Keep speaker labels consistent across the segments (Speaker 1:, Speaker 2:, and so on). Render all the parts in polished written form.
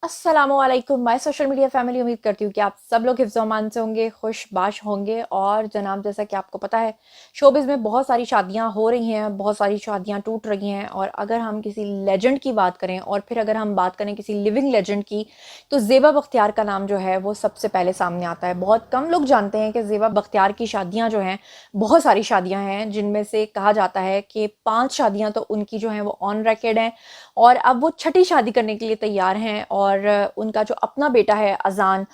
Speaker 1: अस्सलाम वालेकुम my social media family. उम्मीद करती हूँ कि आप सब लोग हिफ्ज़ अमान से होंगे, खुशबाश होंगे। और जनाब, जैसा कि आपको पता है, शोबिज़ में बहुत सारी शादियाँ हो रही हैं, बहुत सारी शादियाँ टूट रही हैं। और अगर हम किसी लेजेंड की बात करें और फिर अगर हम बात करें किसी लिविंग लेजेंड की, तो ज़ेबा बख्तियार का नाम जो है वो सबसे पहले सामने आता है। बहुत कम लोग जानते हैं कि ज़ेबा बख्तियार की शादियाँ जो हैं, बहुत सारी शादियाँ हैं, जिनमें से कहा जाता है कि 5 शादियाँ तो उनकी जो हैं वो ऑन रिकॉर्ड हैं और अब वो छठी शादी करने के लिए तैयार हैं। और उनका जो अपना बेटा है अजान,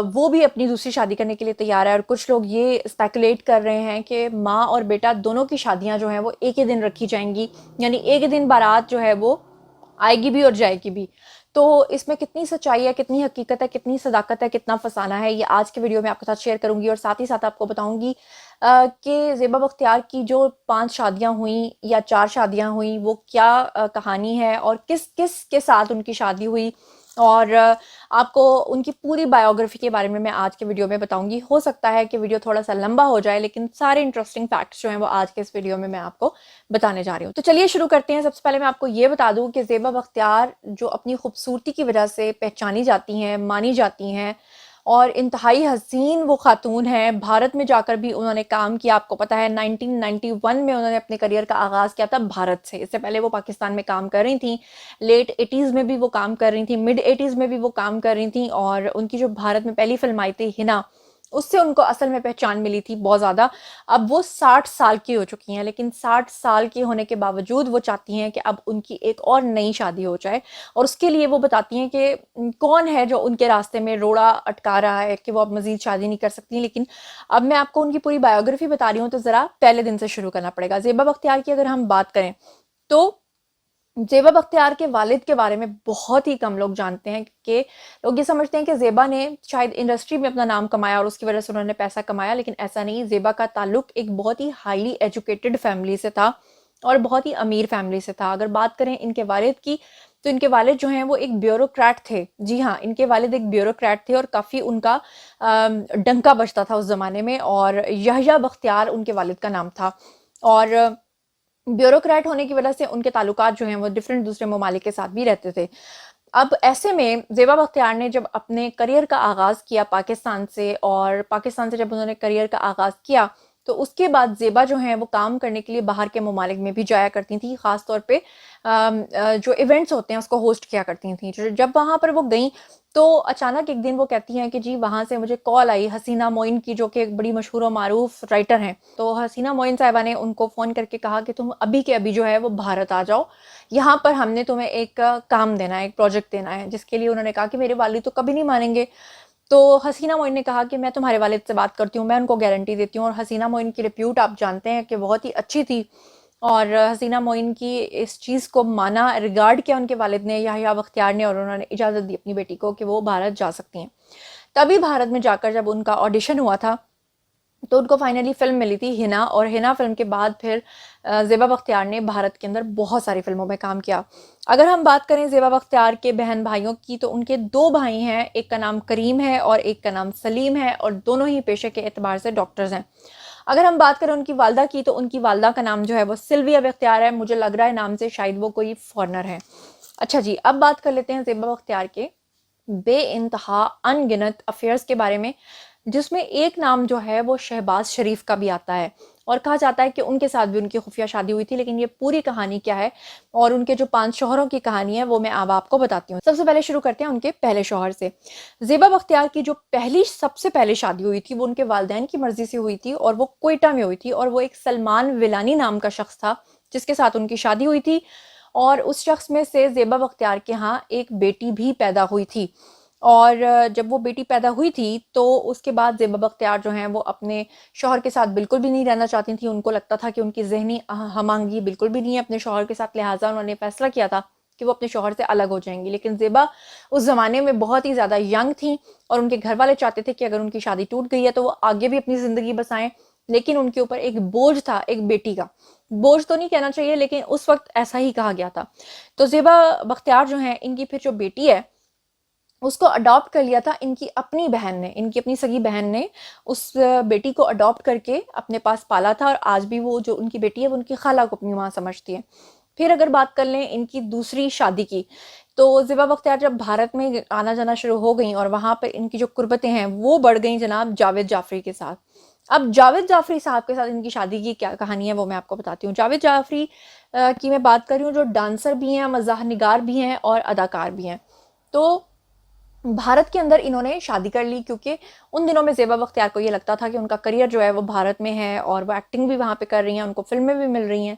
Speaker 1: वो भी अपनी दूसरी शादी करने के लिए तैयार है। और कुछ लोग ये स्पेकुलेट कर रहे हैं कि माँ और बेटा दोनों की शादियां जो हैं वो एक ही दिन रखी जाएंगी, यानी एक ही दिन बारात जो है वो आएगी भी और जाएगी भी। तो इसमें कितनी सच्चाई है, कितनी हकीकत है, कितनी सदाकत है, कितना फसाना है, ये आज के वीडियो में आपके साथ शेयर करूंगी। और साथ ही साथ आपको बताऊंगी कि ज़ेबा बख्तियार की जो 5 शादियां हुई या 4 शादियां हुई, वो क्या कहानी है और किस किस के साथ उनकी शादी हुई। और आपको उनकी पूरी बायोग्राफी के बारे में मैं आज के वीडियो में बताऊंगी। हो सकता है कि वीडियो थोड़ा सा लंबा हो जाए, लेकिन सारे इंटरेस्टिंग फैक्ट्स जो हैं वो आज के इस वीडियो में मैं आपको बताने जा रही हूँ। तो चलिए शुरू करते हैं। सबसे पहले मैं आपको ये बता दूं कि ज़ेबा बख्तियार जो अपनी खूबसूरती की वजह से पहचानी जाती हैं, मानी जाती हैं और इंतहाई हसीन वो खातून हैं। भारत में जाकर भी उन्होंने काम किया। आपको पता है 1991 में उन्होंने अपने करियर का आगाज़ किया था भारत से। इससे पहले वो पाकिस्तान में काम कर रही थी, लेट 80s में भी वो काम कर रही थी, मिड 80s में भी वो काम कर रही थी। और उनकी जो भारत में पहली फिल्म आई थी हिना, उससे उनको असल में पहचान मिली थी बहुत ज़्यादा। अब वो 60 साल की हो चुकी हैं, लेकिन 60 साल की होने के बावजूद वो चाहती हैं कि अब उनकी एक और नई शादी हो जाए। और उसके लिए वो बताती हैं कि कौन है जो उनके रास्ते में रोड़ा अटका रहा है कि वो अब मजीद शादी नहीं कर सकती। लेकिन अब मैं आपको उनकी पूरी बायोग्राफी बता रही हूँ, तो ज़रा पहले दिन से शुरू करना पड़ेगा। ज़ेबा बख्तियार की अगर हम बात करें तो ज़ेबा बख्तियार के वालिद के बारे में बहुत ही कम लोग जानते हैं कि लोग ये समझते हैं कि ज़ेबा ने शायद इंडस्ट्री में अपना नाम कमाया और उसकी वजह से उन्होंने पैसा कमाया, लेकिन ऐसा नहीं। ज़ेबा का ताल्लुक एक बहुत ही हाईली एजुकेटेड फैमिली से था और बहुत ही अमीर फैमिली से था। अगर बात करें इनके वालिद की, तो इनके वालिद जो हैं वो एक ब्यूरोक्रेट थे। जी हाँ, इनके वालिद एक ब्यूरोक्रेट थे और काफ़ी उनका डंका बजता था उस ज़माने में। और यहया बख्तियार उनके वालिद का नाम था। और ब्यूरोक्रेट होने की वजह से उनके ताल्लुकात जो हैं वो डिफरेंट दूसरे ममालिक के साथ भी रहते थे। अब ऐसे में ज़ेबा बख्तियार ने जब अपने करियर का आगाज़ किया पाकिस्तान से, और पाकिस्तान से जब उन्होंने करियर का आगाज़ किया, तो उसके बाद ज़ेबा जो हैं वो काम करने के लिए बाहर के ममालिक में भी जाया करती थी। ख़ास तौर पे जो इवेंट्स होते हैं उसको होस्ट किया करती थी। जब वहाँ पर वो गईं, तो अचानक एक दिन वो कहती हैं कि जी वहाँ से मुझे कॉल आई हसीना मोइन की, जो कि एक बड़ी मशहूर और मारूफ राइटर हैं। तो हसीना मोइन साहिबा ने उनको फ़ोन करके कहा कि तुम अभी के अभी जो है वो भारत आ जाओ, यहाँ पर हमने तुम्हें एक काम देना है, एक प्रोजेक्ट देना है। जिसके लिए उन्होंने कहा कि मेरे वालिद तो कभी नहीं मानेंगे। तो हसीना मोइन ने कहा कि मैं तुम्हारे वालिद से बात करती हूँ, मैं उनको गारंटी देती हूँ। और हसीना मोइन की रिप्यूट आप जानते हैं कि बहुत ही अच्छी थी। और हसीना मोइन की इस चीज़ को माना, रिगार्ड किया उनके वालिद ने, याह्या बख्तियार ने, और उन्होंने इजाज़त दी अपनी बेटी को कि वो भारत जा सकती हैं। तभी भारत में जाकर जब उनका ऑडिशन हुआ था, तो उनको फाइनली फ़िल्म मिली थी हिना। और हिना फ़िल्म के बाद फिर ज़ेबा बख्तियार ने भारत के अंदर बहुत सारी फ़िल्मों में काम किया। अगर हम बात करें ज़ेबा बख्तियार के बहन भाइयों की, तो उनके 2 भाई हैं, एक का नाम करीम है और एक का नाम सलीम है, और दोनों ही पेशे के एतबार से डॉक्टर्स हैं। अगर हम बात करें उनकी वालदा की, तो उनकी वालदा का नाम जो है वो सिल्विया बख्तियार है। मुझे लग रहा है नाम से शायद वो कोई फ़ॉरेनर है। अच्छा जी, अब बात कर लेते हैं ज़ेबा बख्तियार के बेइंतहा अनगिनत अफेयर्स के बारे में, जिसमें एक नाम जो है वो शहबाज शरीफ का भी आता है। और कहा जाता है कि उनके साथ भी उनकी खुफिया शादी हुई थी। लेकिन ये पूरी कहानी क्या है और उनके जो 5 शौहरों की कहानी है, वो मैं अब आपको बताती हूँ। सबसे पहले शुरू करते हैं उनके पहले शौहर से। ज़ेबा बख्तियार की जो सबसे पहले शादी हुई थी, वो उनके वालिदैन की मर्जी से हुई थी और वो कोयटा में हुई थी। और वो एक सलमान विलानी नाम का शख्स था जिसके साथ उनकी शादी हुई थी। और उस शख्स में से ज़ेबा बख्तियार के यहाँ एक बेटी भी पैदा हुई थी। और जब वो बेटी पैदा हुई थी, तो उसके बाद ज़ेबा बख्तियार जो हैं वो अपने शौहर के साथ बिल्कुल भी नहीं रहना चाहती थी। उनको लगता था कि उनकी ज़हनी हम-आहंगी बिल्कुल भी नहीं है अपने शौहर के साथ, लिहाजा उन्होंने फ़ैसला किया था कि वो अपने शौहर से अलग हो जाएँगी। लेकिन ज़ेबा उस ज़माने में बहुत ही ज़्यादा यंग थी और उनके घर वाले चाहते थे कि अगर उनकी शादी टूट गई है तो वो आगे भी अपनी ज़िंदगी बसाएँ। लेकिन उनके ऊपर एक बोझ था, एक बेटी का। बोझ तो नहीं कहना चाहिए, लेकिन उस वक़्त ऐसा ही कहा गया था। तो ज़ेबा बख्तियार जो हैं, इनकी फिर जो बेटी है, उसको अडॉप्ट कर लिया था इनकी अपनी बहन ने, इनकी अपनी सगी बहन ने उस बेटी को अडॉप्ट करके अपने पास पाला था। और आज भी वो जो उनकी बेटी है वो उनकी खाला को अपनी माँ समझती है। फिर अगर बात कर लें इनकी दूसरी शादी की, تو زیبا بختیار جب بھارت میں آنا جانا شروع ہو گئیں اور وہاں پر ان کی جو قربتیں ہیں وہ بڑھ گئیں جناب جاوید جعفری کے ساتھ. اب جاوید جعفری صاحب کے ساتھ ان کی شادی کی کیا کہانی ہے وہ میں آپ کو بتاتی ہوں. جاوید جعفری کی میں بات کر رہی ہوں جو ڈانسر بھی ہیں, مزاح نگار بھی ہیں اور اداکار بھی ہیں. تو بھارت کے اندر انہوں نے شادی کر لی کیونکہ ان دنوں میں زیبا بختیار کو یہ لگتا تھا کہ ان کا کریئر جو ہے وہ بھارت میں ہے اور وہ ایکٹنگ بھی وہاں پہ کر رہی ہیں, ان کو فلمیں بھی مل رہی ہیں,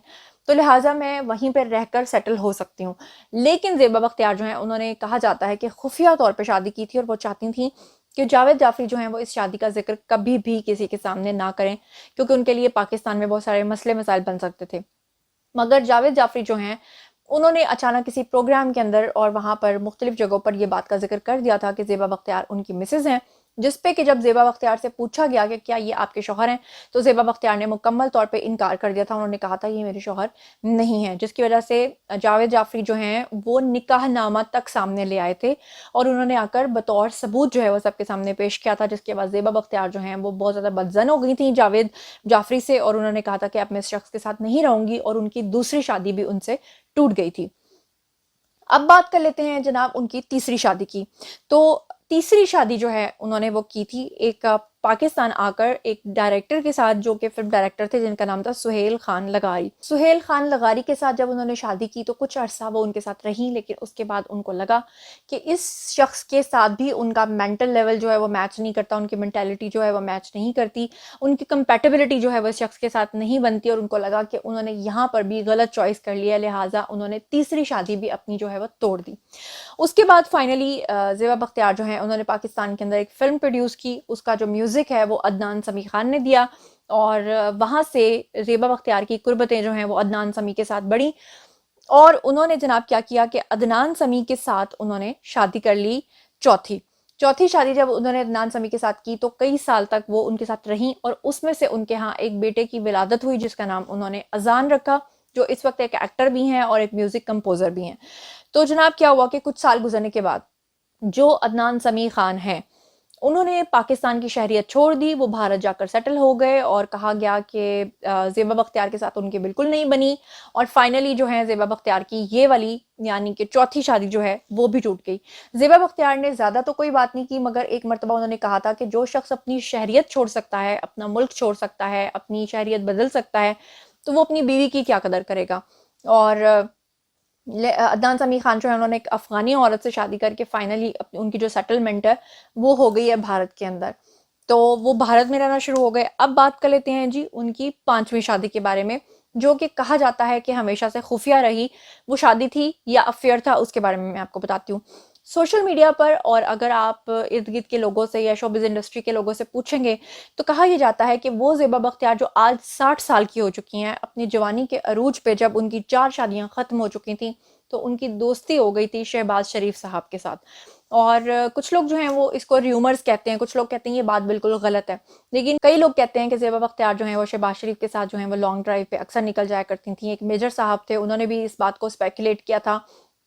Speaker 1: تو لہٰذا میں وہیں پہ رہ کر سیٹل ہو سکتی ہوں. لیکن زیبا بختیار جو ہیں انہوں نے کہا جاتا ہے کہ خفیہ طور پہ شادی کی تھی اور وہ چاہتی تھیں کہ جاوید جعفری جو ہیں وہ اس شادی کا ذکر کبھی بھی کسی کے سامنے نہ کریں کیونکہ ان کے لیے پاکستان میں بہت سارے مسئلے مسائل بن سکتے تھے. مگر جاوید جعفری جو ہیں انہوں نے اچانک کسی پروگرام کے اندر اور وہاں پر مختلف جگہوں پر یہ بات کا ذکر کر دیا تھا کہ زیبا بختیار ان کی مسز ہیں, جس پہ کہ جب زیبا بختیار سے پوچھا گیا کہ کیا یہ آپ کے شوہر ہیں تو زیبا بختیار نے مکمل طور پہ انکار کر دیا تھا. انہوں نے کہا تھا یہ میرے شوہر نہیں ہیں, جس کی وجہ سے جاوید جعفری جو ہیں وہ نکاح نامہ تک سامنے لے آئے تھے اور انہوں نے آ کر بطور ثبوت جو ہے وہ سب کے سامنے پیش کیا تھا, جس کے بعد زیبا بختیار جو ہیں وہ بہت زیادہ بدظن ہو گئی تھیں جاوید جعفری سے اور انہوں نے کہا تھا کہ اب میں اس شخص کے ساتھ نہیں رہوں گی, اور ان کی دوسری شادی بھی ان سے ٹوٹ گئی تھی. اب بات کر لیتے ہیں جناب ان کی تیسری شادی کی. تو تیسری شادی جو ہے انہوں نے وہ کی تھی ایک پاکستان آ کر ایک ڈائریکٹر کے ساتھ جو کہ فلم ڈائریکٹر تھے جن کا نام تھا سہیل خان لغاری. سہیل خان لغاری کے ساتھ جب انہوں نے شادی کی تو کچھ عرصہ وہ ان کے ساتھ رہیں, لیکن اس کے بعد ان کو لگا کہ اس شخص کے ساتھ بھی ان کا مینٹل لیول جو ہے وہ میچ نہیں کرتا, ان کی مینٹیلٹی جو ہے وہ میچ نہیں کرتی, ان کی کمپیٹیبلٹی جو ہے وہ اس شخص کے ساتھ نہیں بنتی, اور ان کو لگا کہ انہوں نے یہاں پر بھی غلط چوائس کر لیا, لہٰذا انہوں نے تیسری شادی بھی اپنی جو ہے وہ توڑ دی. اس کے بعد فائنلی زیبا بختیار جو ہیں انہوں نے پاکستان کے اندر ایک فلم پروڈیوس کی, اس کا جو میوزک ہے وہ عدنان سمیع خان نے دیا, اور وہاں سے زیبا بختیار کی قربتیں جو ہیں وہ عدنان سمیع کے ساتھ بڑھیں, اور انہوں نے جناب کیا کیا کہ عدنان سمیع کے ساتھ انہوں نے شادی کر لی چوتھی شادی جب انہوں نے عدنان سمیع کے ساتھ کی تو کئی سال تک وہ ان کے ساتھ رہیں, اور اس میں سے ان کے ہاں ایک بیٹے کی ولادت ہوئی جس کا نام انہوں نے اذان رکھا, جو اس وقت ایک ایکٹر بھی ہیں اور ایک میوزک کمپوزر بھی ہیں. تو جناب کیا ہوا کہ کچھ سال گزرنے کے بعد جو عدنان سمیع خان ہیں انہوں نے پاکستان کی شہریت چھوڑ دی, وہ بھارت جا کر سیٹل ہو گئے, اور کہا گیا کہ زیبا بختیار کے ساتھ ان کی بالکل نہیں بنی, اور فائنلی جو ہے زیبا بختیار کی یہ والی یعنی کہ چوتھی شادی جو ہے وہ بھی ٹوٹ گئی. زیبا بختیار نے زیادہ تو کوئی بات نہیں کی, مگر ایک مرتبہ انہوں نے کہا تھا کہ جو شخص اپنی شہریت چھوڑ سکتا ہے, اپنا ملک چھوڑ سکتا ہے, اپنی شہریت بدل سکتا ہے, تو وہ اپنی بیوی کی کیا قدر کرے گا. اور عدنان سمیع خان جو ہے انہوں نے ایک افغانی عورت سے شادی کر کے فائنلی ان کی جو سیٹلمنٹ ہے وہ ہو گئی ہے بھارت کے اندر, تو وہ بھارت میں رہنا شروع ہو گئے. اب بات کر لیتے ہیں جی ان کی پانچویں شادی کے بارے میں, جو کہ کہا جاتا ہے کہ ہمیشہ سے خفیہ رہی. وہ شادی تھی یا افیئر تھا اس کے بارے میں آپ کو بتاتی ہوں. سوشل میڈیا پر اور اگر آپ ارد گرد کے لوگوں سے یا شوبز انڈسٹری کے لوگوں سے پوچھیں گے تو کہا یہ جاتا ہے کہ وہ زیبا بختیار جو آج 60 سال کی ہو چکی ہیں, اپنی جوانی کے عروج پہ جب ان کی 4 شادیاں ختم ہو چکی تھیں تو ان کی دوستی ہو گئی تھی شہباز شریف صاحب کے ساتھ. اور کچھ لوگ جو ہیں وہ اس کو ریومرز کہتے ہیں, کچھ لوگ کہتے ہیں یہ بات بالکل غلط ہے, لیکن کئی لوگ کہتے ہیں کہ زیبا بختیار جو ہیں وہ شہباز شریف کے ساتھ جو ہیں وہ لانگ ڈرائیو پہ اکثر نکل جایا کرتی تھیں. ایک میجر صاحب تھے, انہوں نے بھی اس بات کو اسپیکولیٹ کیا تھا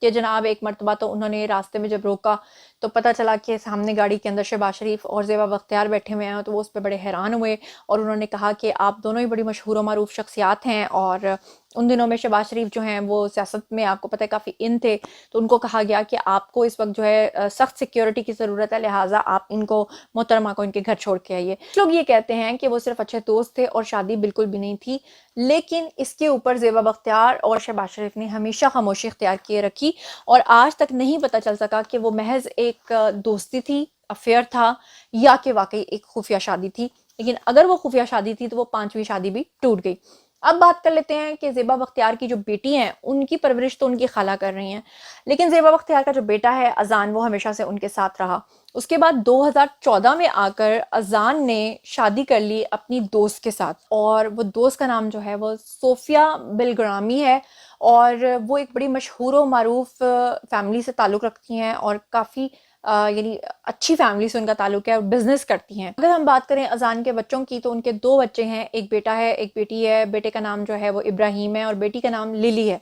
Speaker 1: کہ جناب ایک مرتبہ تو انہوں نے راستے میں جب روکا تو پتہ چلا کہ سامنے گاڑی کے اندر شہباز شریف اور زیبا بختیار بیٹھے ہوئے ہیں, تو وہ اس پہ بڑے حیران ہوئے, اور انہوں نے کہا کہ آپ دونوں ہی بڑی مشہور و معروف شخصیات ہیں, اور ان دنوں میں شہباز شریف جو ہیں وہ سیاست میں آپ کو پتہ ہے کافی ان تھے, تو ان کو کہا گیا کہ آپ کو اس وقت جو ہے سخت سیکیورٹی کی ضرورت ہے, لہٰذا آپ ان کو محترمہ کو ان کے گھر چھوڑ کے آئیے. لوگ یہ کہتے ہیں کہ وہ صرف اچھے دوست تھے اور شادی بالکل بھی نہیں تھی, لیکن اس کے اوپر زیبا بختیار اور شہباز شریف نے ہمیشہ خاموشی اختیار کیے رکھی, اور آج تک نہیں پتہ چل سکا کہ وہ محض ایک دوستی تھی, افیئر تھا, یا کہ واقعی ایک خفیہ شادی تھی. لیکن اگر وہ خفیہ شادی تھی تو وہ پانچویں شادی بھی ٹوٹ گئی. اب بات کر لیتے ہیں کہ زیبا بختیار کی جو بیٹی ہیں ان کی پرورش تو ان کی خالہ کر رہی ہیں, لیکن زیبا بختیار کا جو بیٹا ہے اذان وہ ہمیشہ سے ان کے ساتھ رہا. اس کے بعد 2014 میں آ کر اذان نے شادی کر لی اپنی دوست کے ساتھ, اور وہ دوست کا نام جو ہے وہ صوفیہ بلگرامی ہے, اور وہ ایک بڑی مشہور و معروف فیملی سے تعلق رکھتی ہیں, اور کافی یعنی اچھی فیملی سے ان کا تعلق ہے, اور بزنس کرتی ہیں. اگر ہم بات کریں اذان کے بچوں کی تو ان کے 2 بچے ہیں, ایک بیٹا ہے ایک بیٹی ہے. بیٹے کا نام جو ہے وہ ابراہیم ہے اور بیٹی کا نام للی ہے.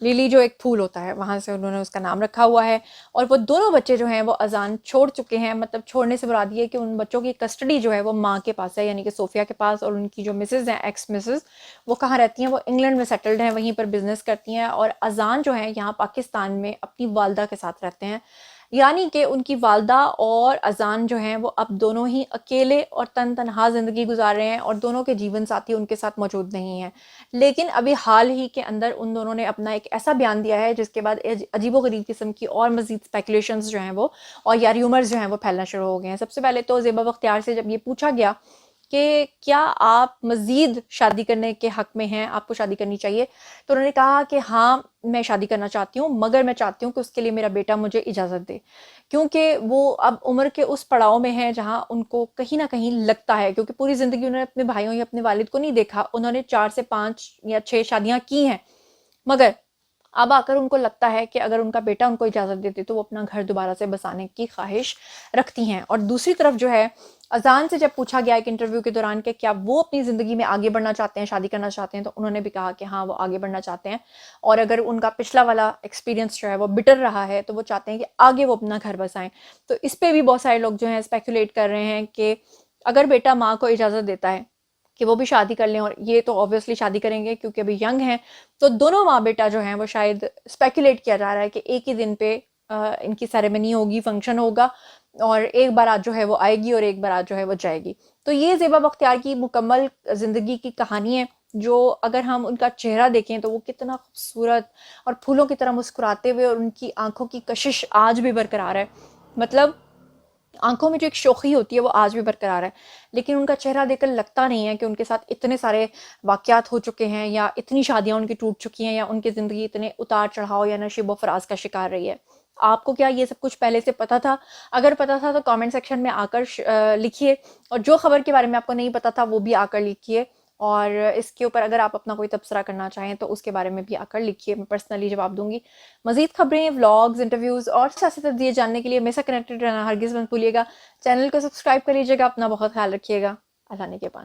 Speaker 1: लिली जो एक फूल होता है, वहाँ से उन्होंने उसका नाम रखा हुआ है। और वो दोनों बच्चे जो हैं वो अजान छोड़ चुके हैं, मतलब छोड़ने से मुराद ये है कि उन बच्चों की कस्टडी जो है वो माँ के पास है, यानी कि सोफिया के पास। और उनकी जो मिसेज़ हैं, एक्स मिसेज़, वो कहाँ रहती हैं, वो इंग्लैंड में सेटल्ड हैं, वहीं पर बिज़नेस करती हैं। और अजान जो है यहाँ पाकिस्तान में अपनी वालदा के साथ रहते हैं, यानी कि उनकी वालदा और अजान जो हैं वो अब दोनों ही अकेले और तनहा ज़िंदगी गुजार रहे हैं, और दोनों के जीवन साथी उनके साथ मौजूद नहीं हैं। लेकिन अभी हाल ही के अंदर उन दोनों ने अपना एक ऐसा बयान दिया है जिसके बाद अजीबोगरीब किस्म की और मज़ीद स्पेकुलेशंस जो हैं वो, और या र्यूमर्स जो हैं वो फैलना शुरू हो गए हैं। सबसे पहले तो ज़ेबा बख्तियार से जब ये पूछा गया कि क्या आप मज़ीद शादी करने के हक़ में हैं, आपको शादी करनी चाहिए, तो उन्होंने कहा कि हाँ, मैं शादी करना चाहती हूँ, मगर मैं चाहती हूँ कि उसके लिए मेरा बेटा मुझे इजाज़त दे, क्योंकि वो अब उम्र के उस पड़ाव में हैं जहाँ उनको कहीं न कहीं लगता है, क्योंकि पूरी ज़िंदगी उन्होंने अपने भाइयों या अपने वालिद को नहीं देखा, उन्होंने 4 से 5 या 6 शादियाँ की हैं, मगर अब आकर उनको लगता है कि अगर उनका बेटा उनको इजाज़त देते तो वो अपना घर दोबारा से बसाने की ख्वाहिश रखती हैं। और दूसरी तरफ जो है, अजान से जब पूछा गया एक इंटरव्यू के दौरान कि क्या वो अपनी ज़िंदगी में आगे बढ़ना चाहते हैं, शादी करना चाहते हैं, तो उन्होंने भी कहा कि हाँ, वो आगे बढ़ना चाहते हैं। और अगर उनका पिछला वाला एक्सपीरियंस जो है वो बिटर रहा है, तो वो चाहते हैं कि आगे वो अपना घर बसाएं। तो इस पे भी बहुत सारे लोग जो हैं स्पेकुलेट कर रहे हैं कि अगर बेटा माँ को इजाज़त देता है कि वो भी शादी कर लें, और ये तो ऑब्वियसली शादी करेंगे क्योंकि अभी यंग हैं, तो दोनों माँ बेटा जो हैं वो शायद स्पेकुलेट किया जा रहा है कि एक ही दिन पे इनकी सेरेमनी होगी, फंक्शन होगा, और एक बारात जो है वो आएगी और एक बारात जो है वो जाएगी। तो ये ज़ेबा बख्तियार की मुकम्मल ज़िंदगी की कहानी है, जो अगर हम उनका चेहरा देखें तो वो कितना खूबसूरत और फूलों की तरह मुस्कुराते हुए, और उनकी आंखों की कशिश आज भी बरकरार है। मतलब आंखों में जो एक शोखी होती है वो आज भी बरकरार है, लेकिन उनका चेहरा देखकर लगता नहीं है कि उनके साथ इतने सारे वाक़यात हो चुके हैं, या इतनी शादियां उनकी टूट चुकी हैं, या उनकी ज़िंदगी इतने उतार चढ़ाव या नशीब व फराज का शिकार रही है। आपको क्या ये सब कुछ पहले से पता था? अगर पता था तो कमेंट सेक्शन में आकर लिखिए, और जो खबर के बारे में आपको नहीं पता था वो भी आकर लिखिए। और इसके ऊपर अगर आप अपना कोई तबसरा करना चाहें तो उसके बारे में भी आकर लिखिए, मैं पर्सनली जवाब दूंगी। मज़ीद खबरें, व्लॉग्स, इंटरव्यूज़ और सियासी तस्दीर जानने के लिए मेरे साथ कनेक्टेड रहना हरगिज़ मत भूलिएगा। चैनल को सब्सक्राइब कर लीजिएगा। अपना बहुत ख्याल रखिएगा। अल्लाह ने के पास।